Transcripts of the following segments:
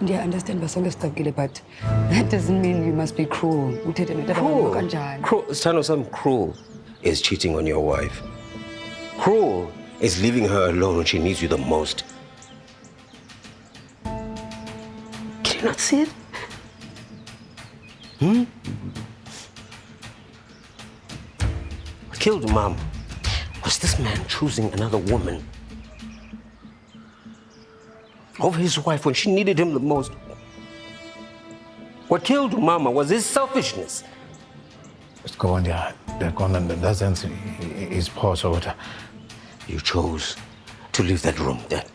I understand but that doesn't mean you must be cruel. Cruel. Some cruel is cheating on your wife. Cruel is leaving her alone when she needs you the most. Can you not see it? What killed Mom was this man choosing another woman over his wife when she needed him the most. What killed Mama was his selfishness. Let's go on, yeah. That sense is pause over. You chose to leave that room, Dad.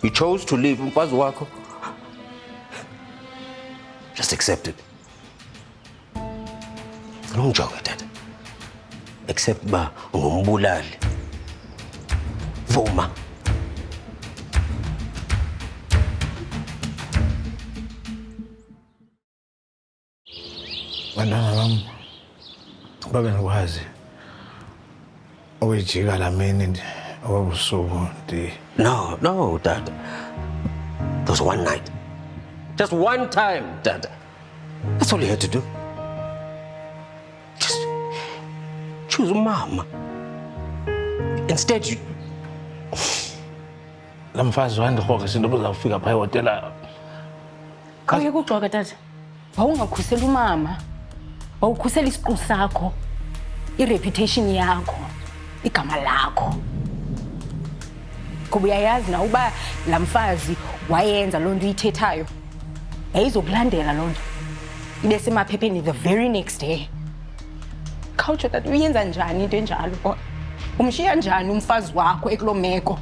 You chose to leave umfazi wakho. Just accept it. Don't joke, Dad. Accept ba ngumbulali. Vuma. Bantwana bam babe ngikwazi ukujika la mini obusuku ndi. No, Dad. There was one night. Just one time, Dad. That's all you had to do. Just choose Mama. Instead, you... La mfazi wandihoka sinto uzawufika pha ehotela. Kawuye kuxoka tata. Wawungakhusela umama. Wawukhusela isiqu sakho. I-reputation yakho. Igama lakho. Kuba uyayazi na uba la mfazi wayenza loo nto uyithethayo. Yayizokulandela loo nto. Ibe semaphepheni the very next day. Khawutsho tata uyenza njani into enjalo? Umshiya njani umfazi wakho ekuloo meko?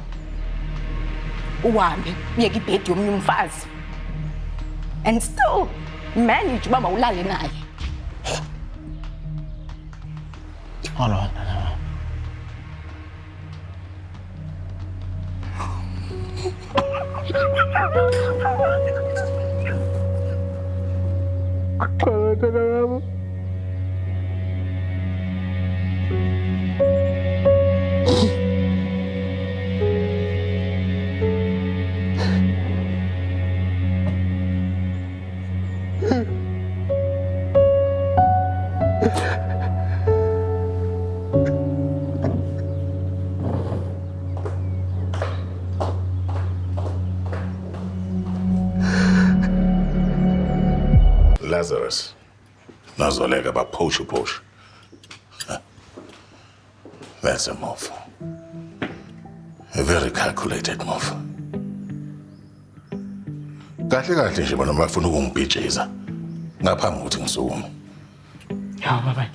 Uhambe uyeke ibhedi yomnye umfazi. And still manage uba mawulale naye. Hello. Lazarus. Nazoleka ba posh. That's a move. A very calculated move. Kahle nje bona bafuna ukungibhijeza. Ngaphambi ukuthi ngisukume. Ya baba.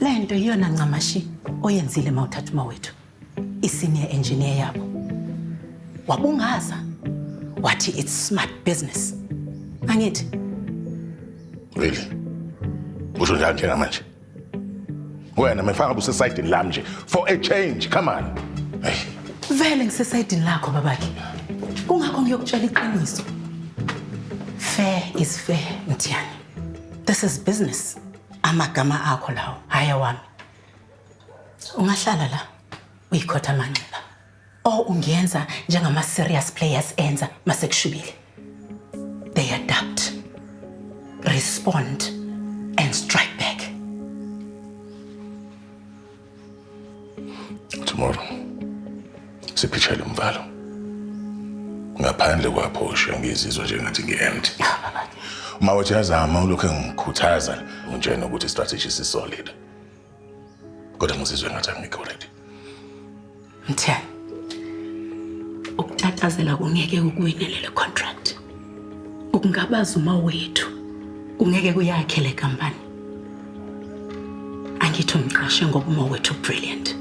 Lento iyona ncamashi oyenzile mawuthatha mawethu. I-senior engineer yabo. Wabungaza. Wathi it's smart business. Angithi Really? Usho njani manje? Wena mefanga busesayidini lami nje for a change. Come on. Hey. vele ngisesayidini lakho babakhe. Kungakho ngiyokutshela iqiniso. Fair is fair, Mthiyane. This is business. Amagama akho lawo haya wami. Ungahlala la uyikhotha amanxeba. Ungenza njengama serious players enza masekushubile. They adapt, respond, and strike back. Tomorrow, siphithele umvalo. Ngaphandle kwaphosha ngizizwa njengathi ngi-empty. Uma wathi yazama ulokhu ngikhuthaza ngitshena ukuthi i-strategy is solid. Kodwa ngizizwe ngathi angikho ready. Mthiyane, ukutatazela kungeke ukuyinelela contract. Ukungabaza uma wethu kungeke kuyakhe le company. Angithi umqashe ngoba uma wethu brilliant.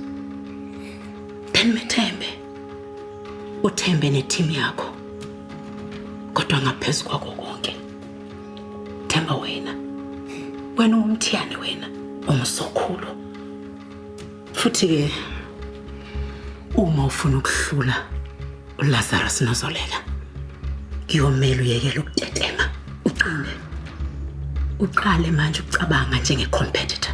Then methembe. Uthembe ne-team yakho. Kodwa ngaphezulu kwakho konke. Themba wena. Wena uMthiyane wena, umsokhulu. Futhi ke uma ufuna ukuhlula uLazarus noZoleka, kuyomela uyekela ukutetema, uqine. Uqale manje ukucabanga njenge-competitor.